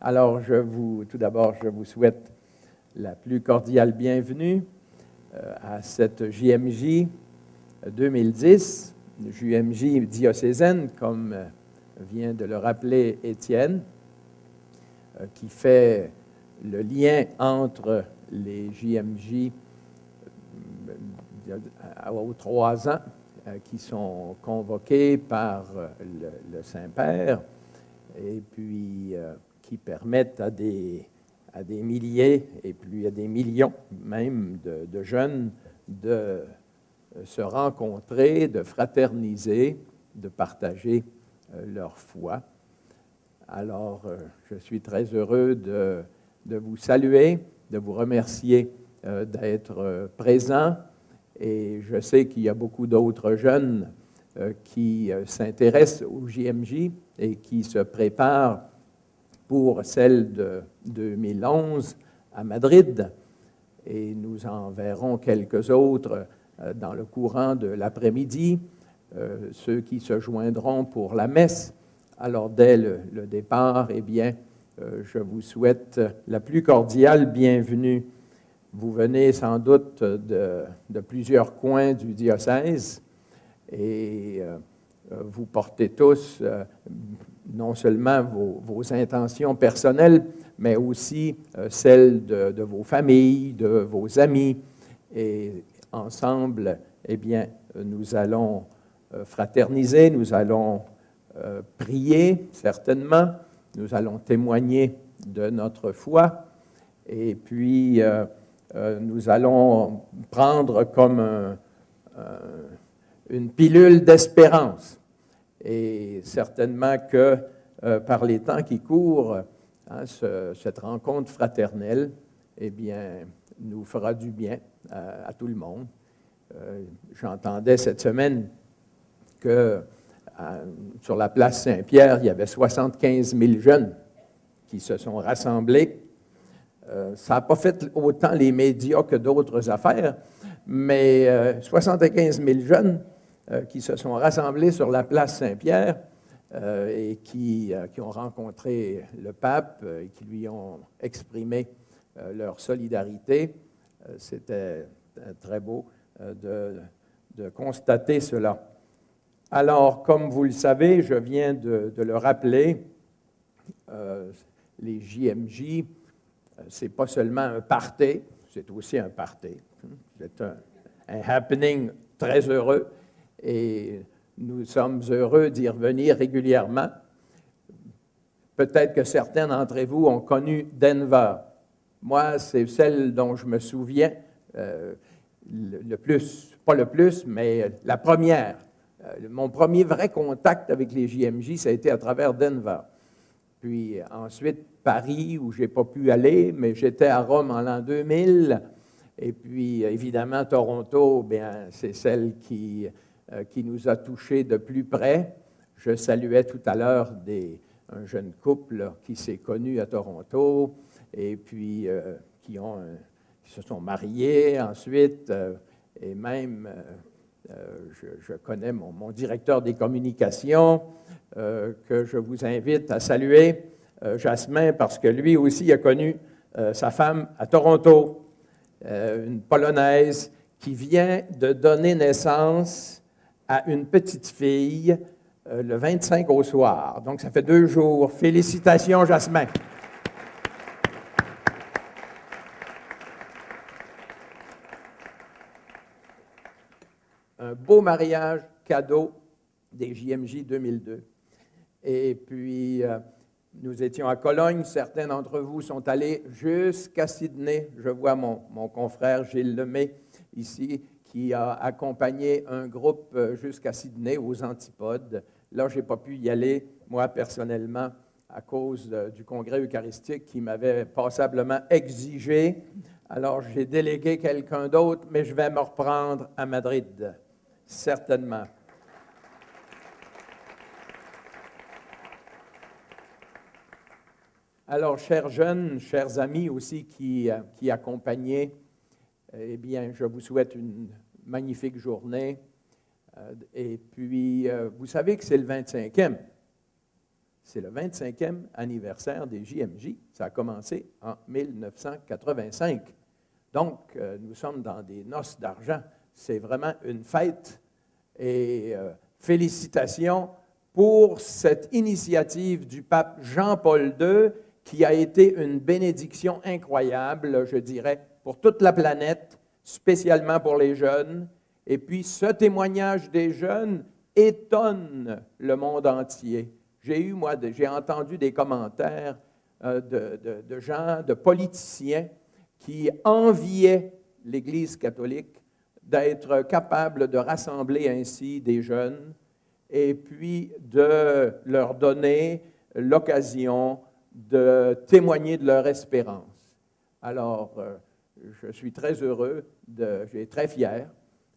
Alors, tout d'abord, je vous souhaite la plus cordiale bienvenue à cette JMJ 2010, JMJ diocésaine, comme vient de le rappeler Étienne, qui fait le lien entre les JMJ aux 3 ans qui sont convoqués par le Saint-Père et puis qui permettent à des milliers et puis à des millions même de jeunes de se rencontrer, de fraterniser, de partager leur foi. Alors, je suis très heureux de vous saluer, de vous remercier d'être présents. Et je sais qu'il y a beaucoup d'autres jeunes qui s'intéressent au JMJ et qui se préparent pour celle de 2011 à Madrid. Et nous en verrons quelques autres dans le courant de l'après-midi, ceux qui se joindront pour la messe. Alors, dès le départ, eh bien, je vous souhaite la plus cordiale bienvenue. Vous venez sans doute de plusieurs coins du diocèse et vous portez tous non seulement vos intentions personnelles, mais aussi celles de vos familles, de vos amis. Et ensemble, eh bien, nous allons fraterniser, nous allons prier, certainement, nous allons témoigner de notre foi, et puis nous allons prendre comme une pilule d'espérance. Et certainement que par les temps qui courent, cette rencontre fraternelle, eh bien, nous fera du bien à tout le monde. J'entendais cette semaine que sur la place Saint-Pierre, il y avait 75 000 jeunes qui se sont rassemblés. Ça n'a pas fait autant les médias que d'autres affaires, mais 75 000 jeunes qui se sont rassemblés sur la place Saint-Pierre et qui ont rencontré le pape et qui lui ont exprimé leur solidarité. C'était très beau de constater cela. Alors, comme vous le savez, je viens de le rappeler, les JMJ, c'est pas seulement un party, c'est aussi un party. C'est un happening très heureux et nous sommes heureux d'y revenir régulièrement. Peut-être que certains d'entre vous ont connu Denver. Moi, c'est celle dont je me souviens le plus, pas le plus, mais la première. Mon premier vrai contact avec les JMJ, ça a été à travers Denver. Puis ensuite, Paris, où je n'ai pas pu aller, mais j'étais à Rome en l'an 2000. Et puis, évidemment, Toronto, bien, c'est celle qui nous a touchés de plus près. Je saluais tout à l'heure un jeune couple qui s'est connu à Toronto et puis qui se sont mariés ensuite. Et même, je connais mon directeur des communications que je vous invite à saluer, Jasmin, parce que lui aussi a connu sa femme à Toronto, une Polonaise qui vient de donner naissance à une petite fille le 25 au soir. Donc, ça fait 2 jours. Félicitations, Jasmin. Un beau mariage cadeau des JMJ 2002. Et puis, nous étions à Cologne. Certains d'entre vous sont allés jusqu'à Sydney. Je vois mon confrère Gilles Lemay ici, qui a accompagné un groupe jusqu'à Sydney, aux Antipodes. Là, je n'ai pas pu y aller, moi, personnellement, à cause du congrès eucharistique qui m'avait passablement exigé. Alors, j'ai délégué quelqu'un d'autre, mais je vais me reprendre à Madrid, certainement. Alors, chers jeunes, chers amis aussi qui accompagnaient, eh bien, je vous souhaite une magnifique journée. Et puis, vous savez que c'est le 25e. c'est le 25e anniversaire des JMJ. Ça a commencé en 1985. Donc, nous sommes dans des noces d'argent. C'est vraiment une fête. Et félicitations pour cette initiative du pape Jean-Paul II qui a été une bénédiction incroyable, je dirais, pour toute la planète, spécialement pour les jeunes. Et puis, ce témoignage des jeunes étonne le monde entier. J'ai entendu des commentaires de gens, de politiciens qui enviaient l'Église catholique d'être capable de rassembler ainsi des jeunes et puis de leur donner l'occasion de témoigner de leur espérance. Alors, je suis très heureux, très fier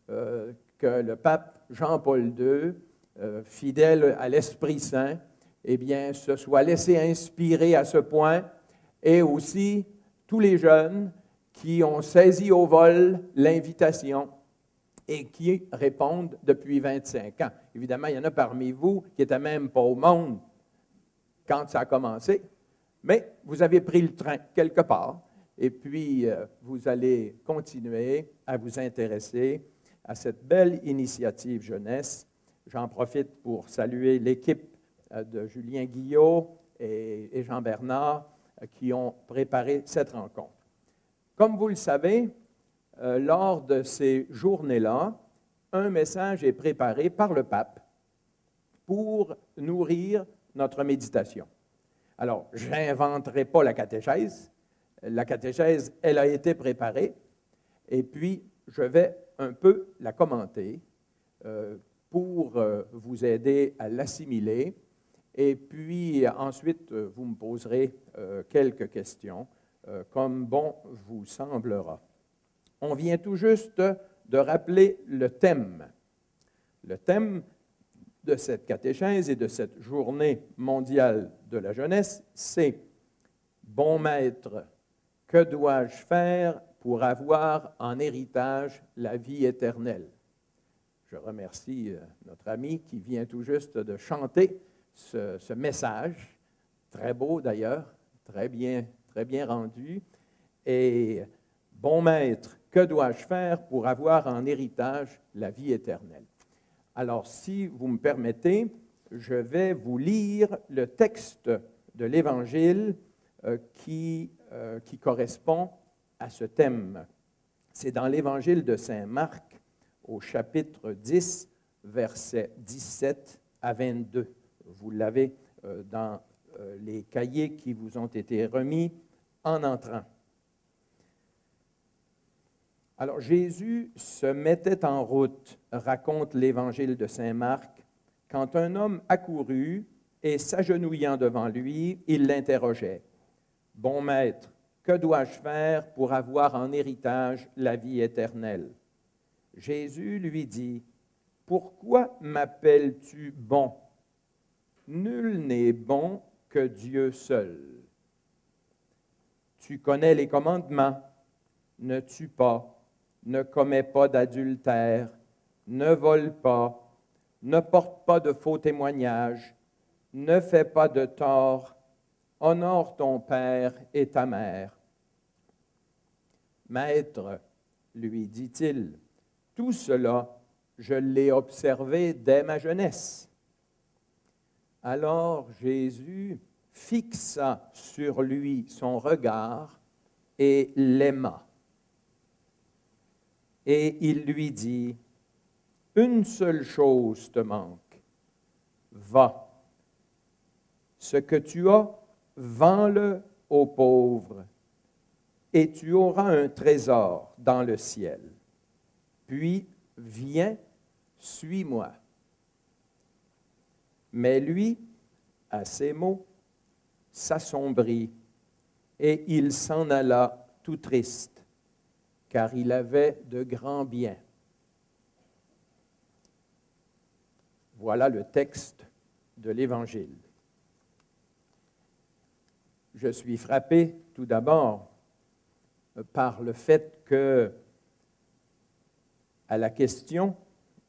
que le pape Jean-Paul II, fidèle à l'Esprit Saint, eh bien, se soit laissé inspirer à ce point, et aussi tous les jeunes qui ont saisi au vol l'invitation et qui répondent depuis 25 ans. Évidemment, il y en a parmi vous qui n'étaient même pas au monde quand ça a commencé, mais vous avez pris le train quelque part, et puis vous allez continuer à vous intéresser à cette belle initiative jeunesse. J'en profite pour saluer l'équipe de Julien Guillot et Jean Bernard qui ont préparé cette rencontre. Comme vous le savez, lors de ces journées-là, un message est préparé par le pape pour nourrir notre méditation. Alors, je n'inventerai pas la catéchèse. La catéchèse, elle a été préparée, et puis je vais un peu la commenter pour vous aider à l'assimiler. Et puis ensuite, vous me poserez quelques questions, comme bon vous semblera. On vient tout juste de rappeler le thème. Le thème de cette catéchèse et de cette journée mondiale de la jeunesse, c'est « Bon maître, que dois-je faire pour avoir en héritage la vie éternelle? » Je remercie notre ami qui vient tout juste de chanter ce message, très beau d'ailleurs, très bien rendu. Et bon maître, que dois-je faire pour avoir en héritage la vie éternelle? Alors, si vous me permettez, je vais vous lire le texte de l'Évangile qui correspond à ce thème. C'est dans l'Évangile de Saint Marc, au chapitre 10, versets 17 à 22. Vous l'avez dans les cahiers qui vous ont été remis en entrant. Alors, Jésus se mettait en route, raconte l'Évangile de Saint Marc, quand un homme accourut et s'agenouillant devant lui, il l'interrogeait. « Bon maître, que dois-je faire pour avoir en héritage la vie éternelle? » Jésus lui dit, « Pourquoi m'appelles-tu bon? Nul n'est bon que Dieu seul. Tu connais les commandements. Ne tue pas, ne commets pas d'adultère, ne vole pas, ne porte pas de faux témoignages, ne fais pas de tort, honore ton père et ta mère. » « Maître, lui dit-il, tout cela, je l'ai observé dès ma jeunesse. » Alors Jésus fixa sur lui son regard et l'aima. Et il lui dit, « Une seule chose te manque. Va. Ce que tu as, vends-le aux pauvres, et tu auras un trésor dans le ciel. Puis, viens, suis-moi. » Mais lui, à ces mots, s'assombrit, et il s'en alla tout triste, car il avait de grands biens. Voilà le texte de l'Évangile. Je suis frappé tout d'abord par le fait que, à la question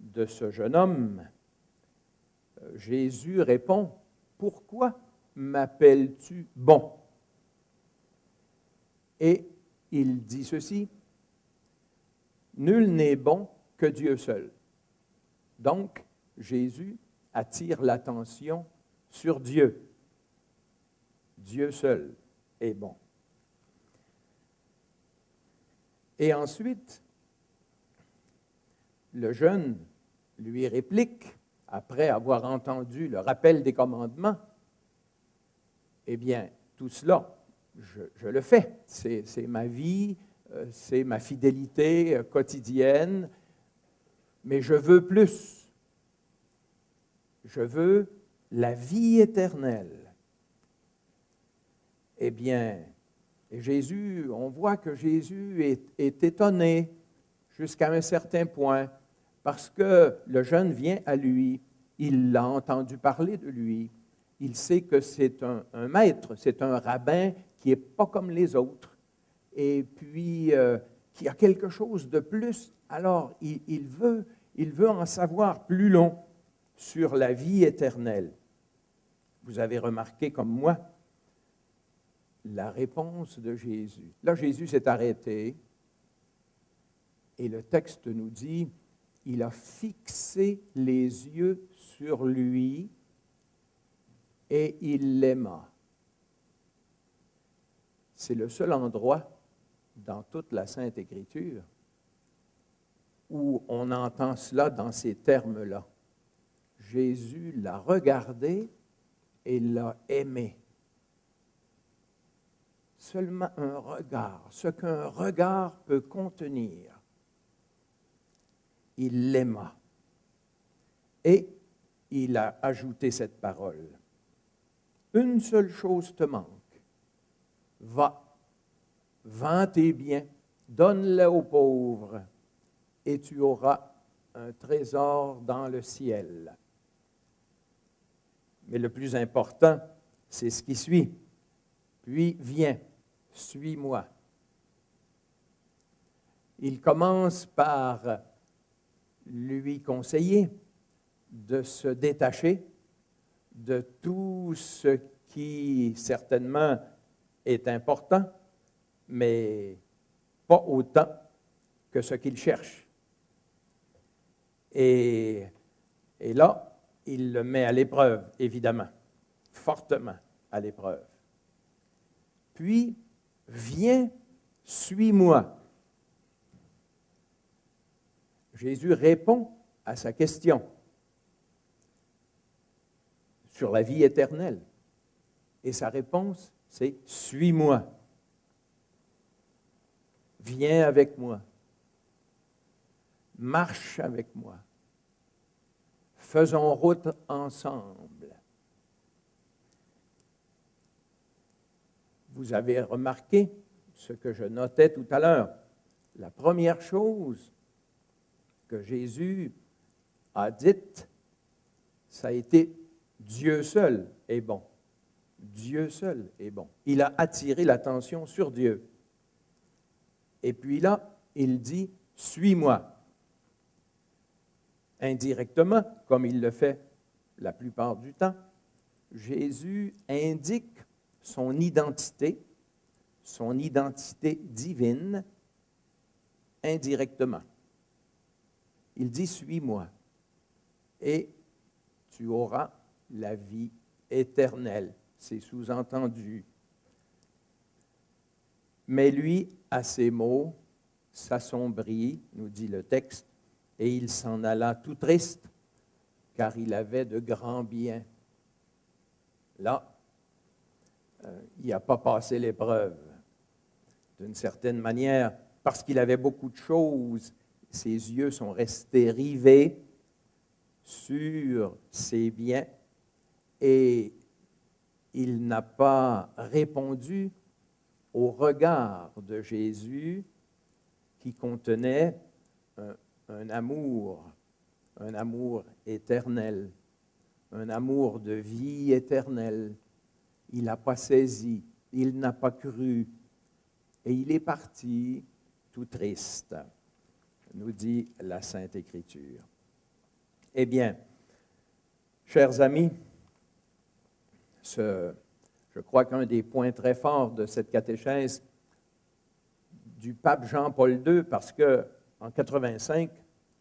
de ce jeune homme, Jésus répond « Pourquoi m'appelles-tu bon? Et il dit ceci, nul n'est bon que Dieu seul. Donc, Jésus attire l'attention sur Dieu. Dieu seul est bon. Et ensuite, le jeune lui réplique, après avoir entendu le rappel des commandements, eh bien, tout cela, je le fais. C'est ma vie, c'est ma fidélité quotidienne, mais je veux plus. Je veux la vie éternelle. Eh bien, Jésus, on voit que Jésus est étonné jusqu'à un certain point, parce que le jeune vient à lui, il a entendu parler de lui, il sait que c'est un maître, c'est un rabbin qui n'est pas comme les autres, et puis qui a quelque chose de plus. Alors, il veut en savoir plus long sur la vie éternelle. Vous avez remarqué comme moi la réponse de Jésus. Là, Jésus s'est arrêté et le texte nous dit, il a fixé les yeux sur lui et il l'aima. C'est le seul endroit dans toute la Sainte Écriture où on entend cela dans ces termes-là. Jésus l'a regardé et l'a aimé. Seulement un regard, ce qu'un regard peut contenir. Il l'aima. Et il a ajouté cette parole. Une seule chose te manque. Va, vends tes biens, donne-les aux pauvres, et tu auras un trésor dans le ciel. Mais le plus important, c'est ce qui suit. Puis viens, suis-moi. Il commence par lui conseiller de se détacher de tout ce qui certainement est important, mais pas autant que ce qu'il cherche. Et là, il le met à l'épreuve, évidemment, fortement à l'épreuve. Puis, viens, suis-moi. Jésus répond à sa question sur la vie éternelle. Et sa réponse, c'est « Suis-moi. Viens avec moi. Marche avec moi. Faisons route ensemble. » Vous avez remarqué ce que je notais tout à l'heure. La première chose que Jésus a dite, ça a été Dieu seul est bon. Dieu seul est bon. Il a attiré l'attention sur Dieu. Et puis là, il dit, suis-moi. Indirectement, comme il le fait la plupart du temps, Jésus indique son identité divine, indirectement. Il dit, suis-moi, et tu auras la vie éternelle. C'est sous-entendu. Mais lui, à ces mots, s'assombrit, nous dit le texte, et il s'en alla tout triste, car il avait de grands biens. Là, il n'a pas passé l'épreuve. D'une certaine manière, parce qu'il avait beaucoup de choses, ses yeux sont restés rivés sur ses biens et il n'a pas répondu au regard de Jésus qui contenait un amour éternel, un amour de vie éternelle. Il n'a pas saisi, il n'a pas cru, et il est parti tout triste, nous dit la Sainte Écriture. Eh bien, chers amis, ce Je crois qu'un des points très forts de cette catéchèse du pape Jean-Paul II, parce qu'en 85,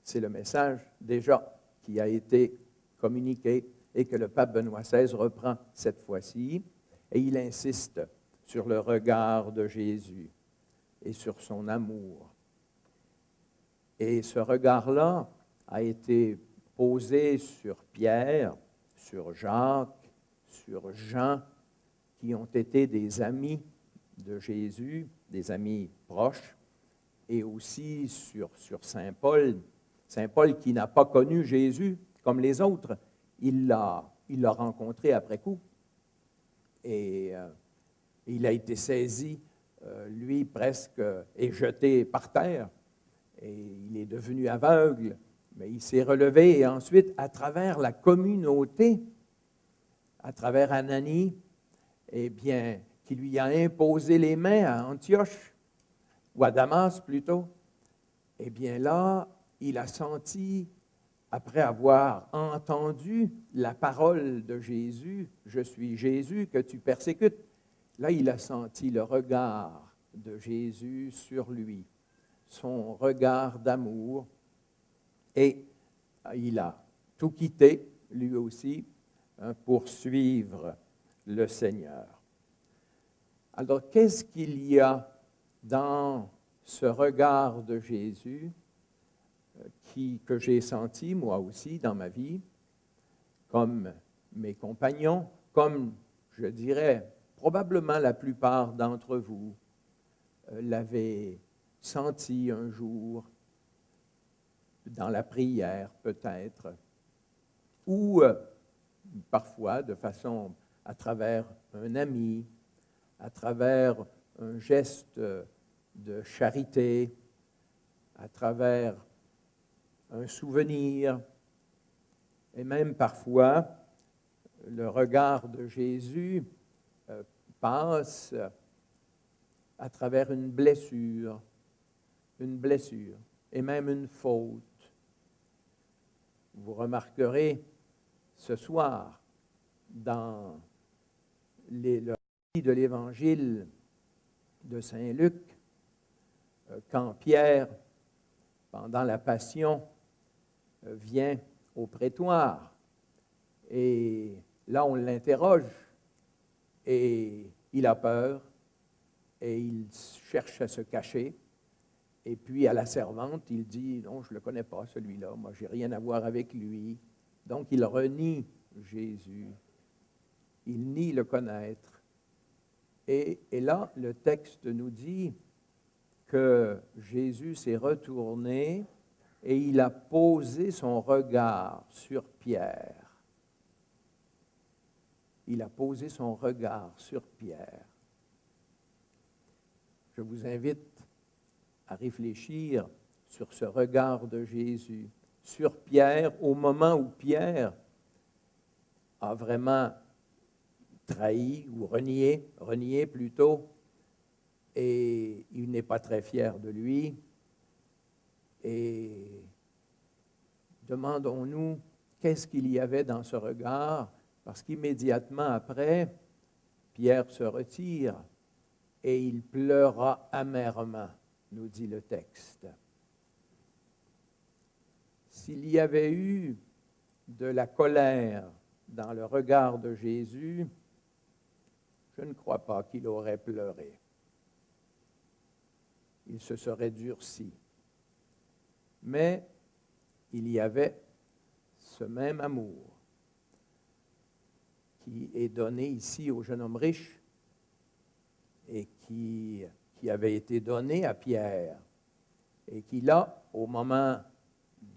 c'est le message déjà qui a été communiqué et que le pape Benoît XVI reprend cette fois-ci, et il insiste sur le regard de Jésus et sur son amour. Et ce regard-là a été posé sur Pierre, sur Jacques, sur Jean, qui ont été des amis de Jésus, des amis proches, et aussi sur Saint Paul. Saint Paul qui n'a pas connu Jésus comme les autres, il l'a rencontré après coup. Et il a été saisi, lui presque, et jeté par terre. Et il est devenu aveugle, mais il s'est relevé. Et ensuite, à travers la communauté, à travers Ananie, eh bien, qui lui a imposé les mains à Antioche, ou à Damas plutôt, eh bien là, il a senti, après avoir entendu la parole de Jésus, « Je suis Jésus que tu persécutes », là, il a senti le regard de Jésus sur lui, son regard d'amour, et il a tout quitté, lui aussi, pour suivre le Seigneur. Alors, qu'est-ce qu'il y a dans ce regard de Jésus que j'ai senti, moi aussi, dans ma vie, comme mes compagnons, comme, je dirais, probablement la plupart d'entre vous l'avaient senti un jour, dans la prière peut-être, ou parfois de façon à travers un ami, à travers un geste de charité, à travers un souvenir, et même parfois le regard de Jésus passe à travers une blessure, et même une faute. Vous remarquerez ce soir dans le récit de l'Évangile de Saint Luc, quand Pierre, pendant la Passion, vient au prétoire, et là on l'interroge, et il a peur, et il cherche à se cacher, et puis à la servante, il dit « Non, je ne le connais pas, celui-là, moi je n'ai rien à voir avec lui ». Donc il renie Jésus, il nie le connaître. Et là, le texte nous dit que Jésus s'est retourné et il a posé son regard sur Pierre. Il a posé son regard sur Pierre. Je vous invite à réfléchir sur ce regard de Jésus, sur Pierre, au moment où Pierre a vraiment trahi ou renié plutôt, et il n'est pas très fier de lui. Et demandons-nous qu'est-ce qu'il y avait dans ce regard, parce qu'immédiatement après, Pierre se retire et il pleura amèrement, nous dit le texte. S'il y avait eu de la colère dans le regard de Jésus, je ne crois pas qu'il aurait pleuré. Il se serait durci. Mais il y avait ce même amour qui est donné ici au jeune homme riche et qui avait été donné à Pierre et qui là, au moment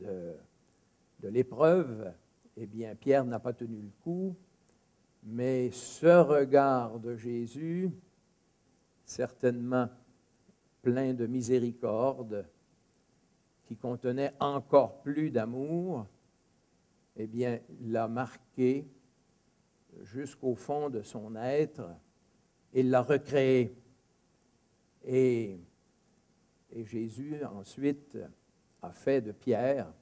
de l'épreuve, eh bien, Pierre n'a pas tenu le coup, mais ce regard de Jésus, certainement plein de miséricorde, qui contenait encore plus d'amour, eh bien, l'a marqué jusqu'au fond de son être et l'a recréé. Et Jésus, ensuite, a fait de Pierre,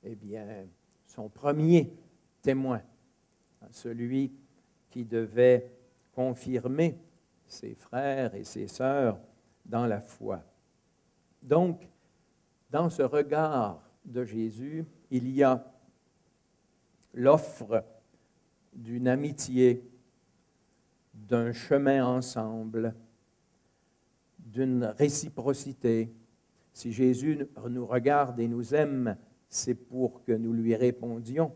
eh bien, son premier témoin, celui qui devait confirmer ses frères et ses sœurs dans la foi. Donc, dans ce regard de Jésus, il y a l'offre d'une amitié, d'un chemin ensemble, d'une réciprocité. Si Jésus nous regarde et nous aime, c'est pour que nous lui répondions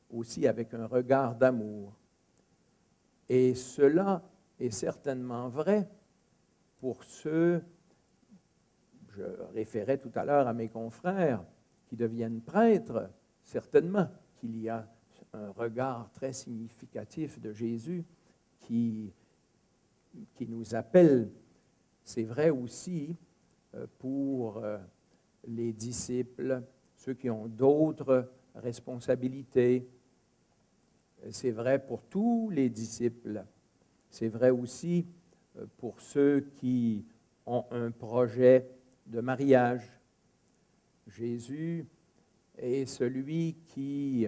aussi avec un regard d'amour. Et cela est certainement vrai pour ceux, je référais tout à l'heure à mes confrères, qui deviennent prêtres, certainement qu'il y a un regard très significatif de Jésus qui nous appelle. C'est vrai aussi pour les disciples, ceux qui ont d'autres responsabilités. C'est vrai pour tous les disciples. C'est vrai aussi pour ceux qui ont un projet de mariage. Jésus est celui qui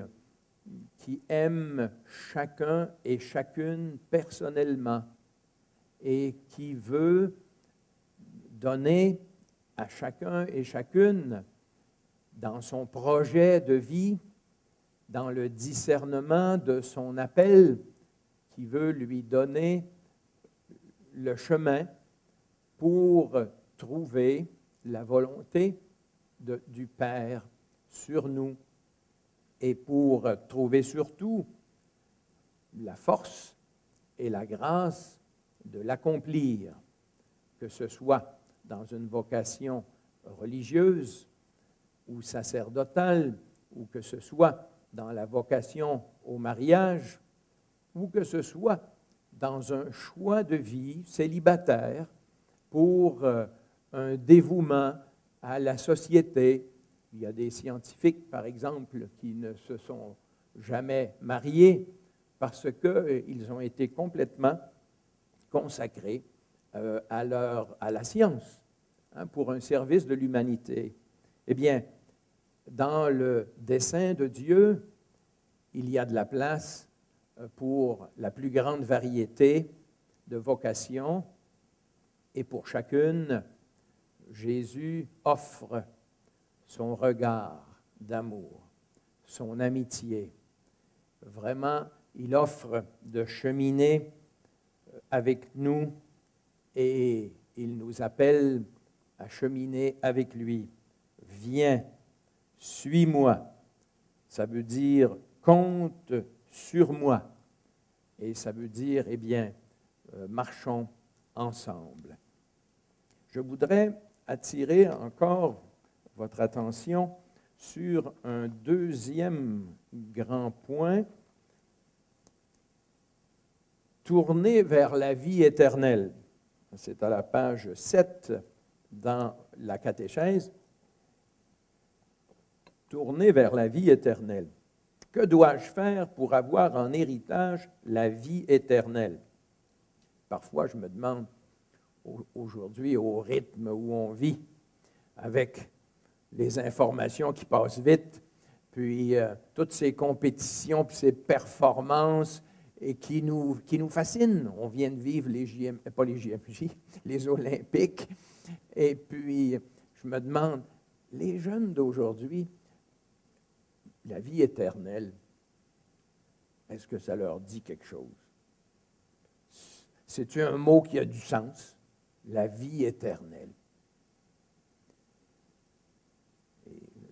aime chacun et chacune personnellement et qui veut donner à chacun et chacune dans son projet de vie, dans le discernement de son appel, qui veut lui donner le chemin pour trouver la volonté du Père sur nous et pour trouver surtout la force et la grâce de l'accomplir, que ce soit dans une vocation religieuse ou sacerdotale, ou que ce soit dans la vocation au mariage, ou que ce soit dans un choix de vie célibataire pour un dévouement à la société. Il y a des scientifiques, par exemple, qui ne se sont jamais mariés parce qu'ils ont été complètement consacrés à la science, pour un service de l'humanité. Eh bien, dans le dessein de Dieu, il y a de la place pour la plus grande variété de vocations et pour chacune, Jésus offre son regard d'amour, son amitié. Vraiment, il offre de cheminer avec nous et il nous appelle à cheminer avec lui. Viens, suis-moi. Ça veut dire compte sur moi. Et ça veut dire, eh bien, marchons ensemble. Je voudrais attirer encore votre attention sur un deuxième grand point, tourner vers la vie éternelle. C'est à la page 7 dans la catéchèse. Tourner vers la vie éternelle. Que dois-je faire pour avoir en héritage la vie éternelle? Parfois, je me demande, aujourd'hui, au rythme où on vit, avec les informations qui passent vite, puis toutes ces compétitions, puis ces performances et qui nous fascinent. On vient de vivre les pas les JMJ, les Olympiques. Et puis, je me demande, les jeunes d'aujourd'hui, la vie éternelle, est-ce que ça leur dit quelque chose? C'est-tu un mot qui a du sens? La vie éternelle.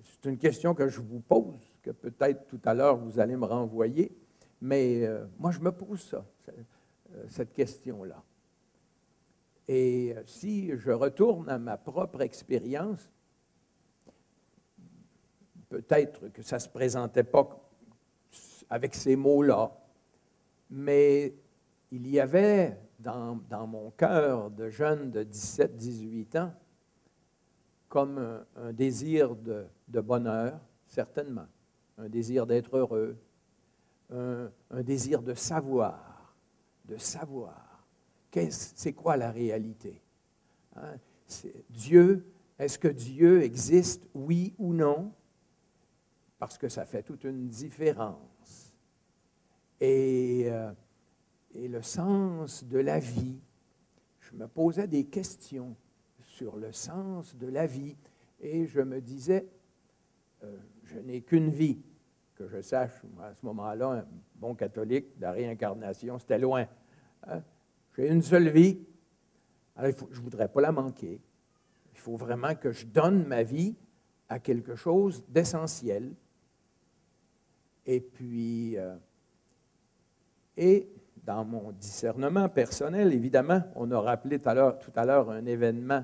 C'est une question que je vous pose, que peut-être tout à l'heure vous allez me renvoyer, mais moi je me pose cette question-là. Et si je retourne à ma propre expérience, peut-être que ça ne se présentait pas avec ces mots-là, mais il y avait dans mon cœur de jeune de 17-18 ans comme un désir de bonheur, certainement, un désir d'être heureux, un désir de savoir, c'est quoi la réalité? Hein? Dieu, est-ce que Dieu existe, oui ou non? Parce que ça fait toute une différence. Et et le sens de la vie. Je me posais des questions sur le sens de la vie et je me disais, je n'ai qu'une vie, que je sache, à ce moment-là, un bon catholique, la réincarnation, c'était loin. Hein? J'ai une seule vie, alors je ne voudrais pas la manquer. Il faut vraiment que je donne ma vie à quelque chose d'essentiel. Et puis, et dans mon discernement personnel, évidemment, on a rappelé tout à l'heure un événement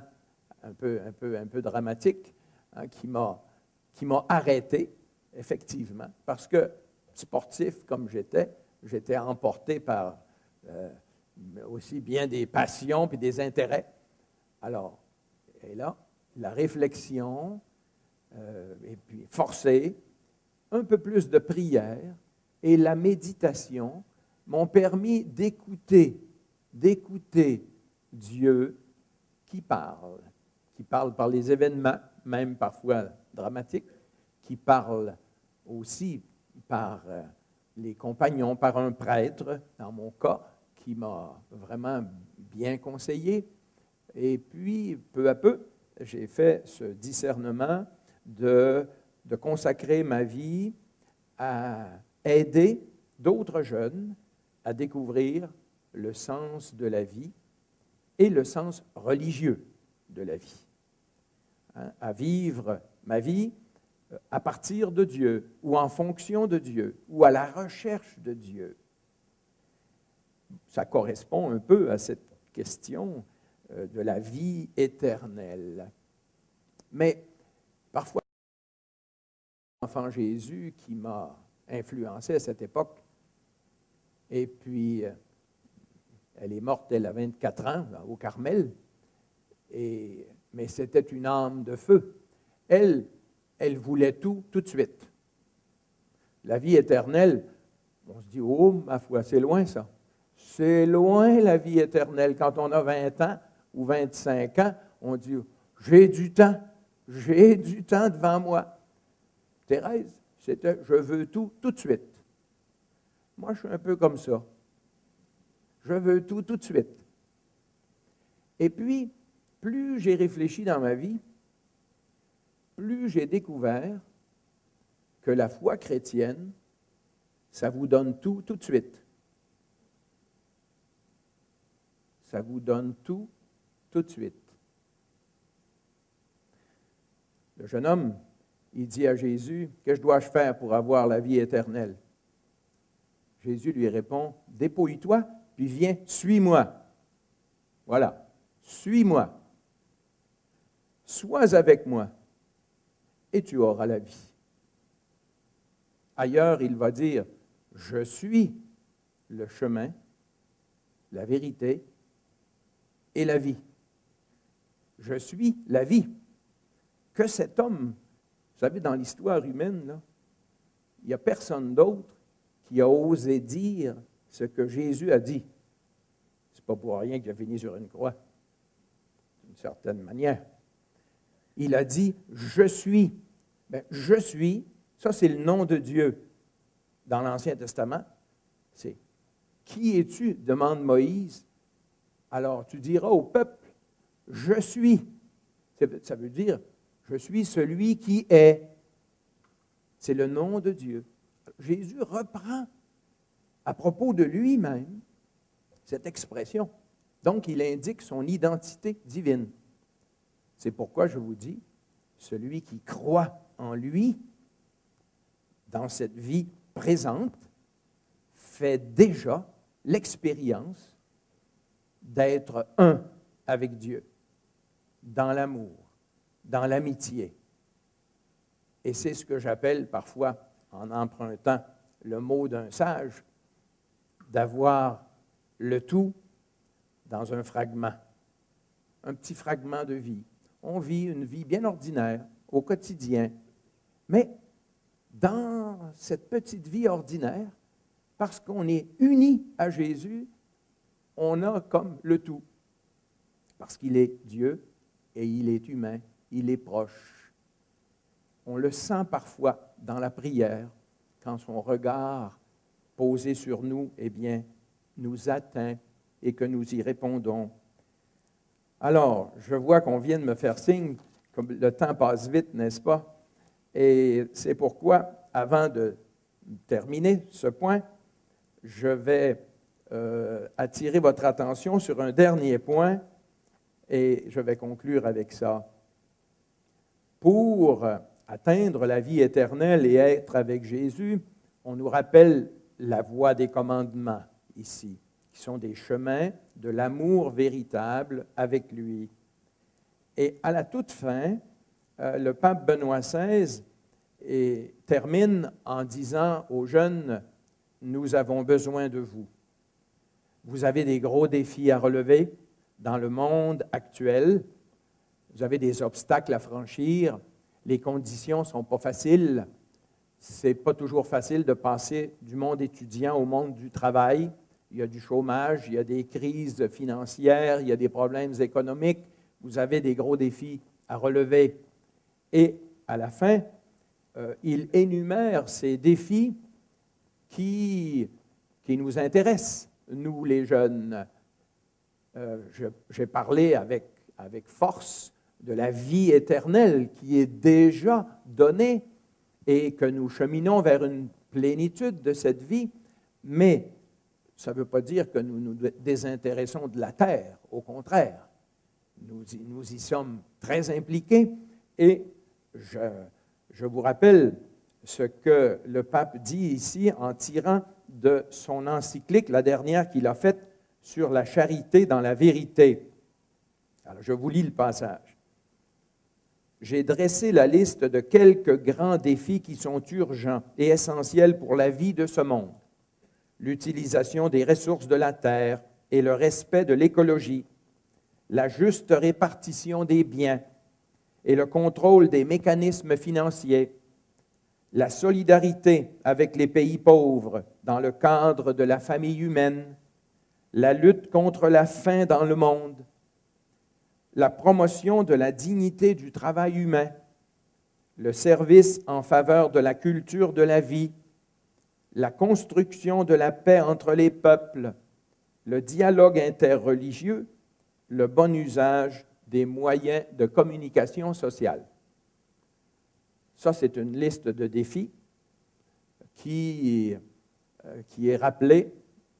un peu dramatique, hein, qui m'a arrêté, effectivement, parce que sportif comme j'étais emporté par aussi bien des passions puis des intérêts. Alors, et là, la réflexion, et puis forcée, un peu plus de prière et la méditation m'ont permis d'écouter Dieu qui parle par les événements, même parfois dramatiques, qui parle aussi par les compagnons, par un prêtre, dans mon cas, qui m'a vraiment bien conseillé. Et puis, peu à peu, j'ai fait ce discernement de consacrer ma vie à aider d'autres jeunes à découvrir le sens de la vie et le sens religieux de la vie. Hein, à vivre ma vie à partir de Dieu ou en fonction de Dieu ou à la recherche de Dieu. Ça correspond un peu à cette question de la vie éternelle. Mais parfois, l'enfant Jésus qui m'a influencé à cette époque, et puis elle est morte, elle a 24 ans, au Carmel, mais c'était une âme de feu. Elle voulait tout de suite. La vie éternelle, on se dit, oh, ma foi, c'est loin ça. C'est loin la vie éternelle. Quand on a 20 ans ou 25 ans, on dit, j'ai du temps devant moi. Thérèse, c'était, je veux tout de suite. Moi, je suis un peu comme ça. Je veux tout de suite. Et puis, plus j'ai réfléchi dans ma vie, plus j'ai découvert que la foi chrétienne, ça vous donne tout de suite. Ça vous donne tout de suite. Le jeune homme, il dit à Jésus, « Que dois-je faire pour avoir la vie éternelle? » Jésus lui répond, « Dépouille-toi, puis viens, suis-moi. » Voilà, suis-moi. Sois avec moi, et tu auras la vie. Ailleurs, il va dire, « Je suis le chemin, la vérité et la vie. » Je suis la vie. Que cet homme, vous savez, dans l'histoire humaine, là, il n'y a personne d'autre qui a osé dire ce que Jésus a dit. Ce n'est pas pour rien qu'il a fini sur une croix, d'une certaine manière. Il a dit « Je suis ». Bien, je suis, ça c'est le nom de Dieu dans l'Ancien Testament. C'est « Qui es-tu » demande Moïse. Alors tu diras au peuple « Je suis ». Ça veut dire « Je suis celui qui est ». C'est le nom de Dieu. Jésus reprend à propos de lui-même cette expression. Donc, il indique son identité divine. C'est pourquoi je vous dis, celui qui croit en lui, dans cette vie présente, fait déjà l'expérience d'être un avec Dieu, dans l'amour, dans l'amitié. Et c'est ce que j'appelle parfois, en empruntant le mot d'un sage, d'avoir le tout dans un fragment, un petit fragment de vie. On vit une vie bien ordinaire, au quotidien, mais dans cette petite vie ordinaire, parce qu'on est unis à Jésus, on a comme le tout. Parce qu'il est Dieu et il est humain, il est proche. On le sent parfois dans la prière, quand son regard posé sur nous est bien nous atteint et que nous y répondons. Alors, je vois qu'on vient de me faire signe, comme le temps passe vite, n'est-ce pas? Et c'est pourquoi, avant de terminer ce point, je vais attirer votre attention sur un dernier point et je vais conclure avec ça. Pour atteindre la vie éternelle et être avec Jésus, on nous rappelle la voie des commandements ici, qui sont des chemins de l'amour véritable avec lui. Et à la toute fin, le pape Benoît XVI termine en disant aux jeunes, « Nous avons besoin de vous. Vous avez des gros défis à relever dans le monde actuel. Vous avez des obstacles à franchir. Les conditions ne sont pas faciles. Ce n'est pas toujours facile de passer du monde étudiant au monde du travail. Il y a du chômage, il y a des crises financières, il y a des problèmes économiques. Vous avez des gros défis à relever. » Et à la fin, il énumère ces défis qui nous intéressent, nous les jeunes. J'ai parlé avec force de la vie éternelle qui est déjà donnée et que nous cheminons vers une plénitude de cette vie, mais ça ne veut pas dire que nous nous désintéressons de la terre, au contraire. Nous y sommes très impliqués et je vous rappelle ce que le pape dit ici en tirant de son encyclique, la dernière qu'il a faite sur la charité dans la vérité. Alors, je vous lis le passage. « J'ai dressé la liste de quelques grands défis qui sont urgents et essentiels pour la vie de ce monde. L'utilisation des ressources de la terre et le respect de l'écologie, la juste répartition des biens et le contrôle des mécanismes financiers, la solidarité avec les pays pauvres dans le cadre de la famille humaine, la lutte contre la faim dans le monde, la promotion de la dignité du travail humain, le service en faveur de la culture de la vie, la construction de la paix entre les peuples, le dialogue interreligieux, le bon usage des moyens de communication sociale. » Ça, c'est une liste de défis qui est rappelée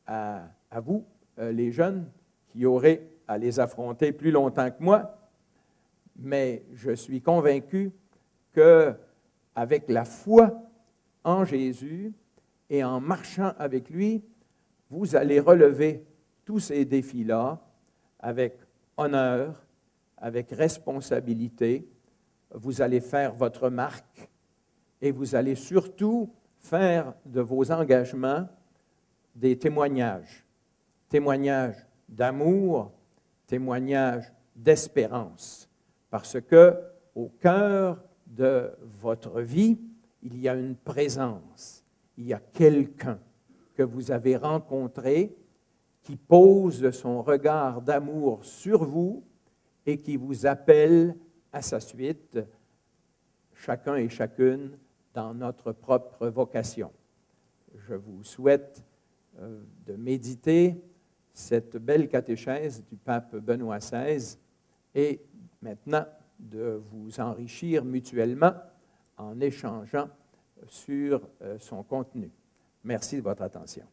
à vous, les jeunes, qui aurez à les affronter plus longtemps que moi, mais je suis convaincu qu'avec la foi en Jésus et en marchant avec lui, vous allez relever tous ces défis-là avec honneur, avec responsabilité. Vous allez faire votre marque et vous allez surtout faire de vos engagements des témoignages. Témoignages d'amour, témoignages d'espérance. Parce que au cœur de votre vie, il y a une présence. Il y a quelqu'un que vous avez rencontré qui pose son regard d'amour sur vous et qui vous appelle à sa suite, chacun et chacune dans notre propre vocation. Je vous souhaite de méditer cette belle catéchèse du pape Benoît XVI et maintenant de vous enrichir mutuellement en échangeant sur son contenu. Merci de votre attention.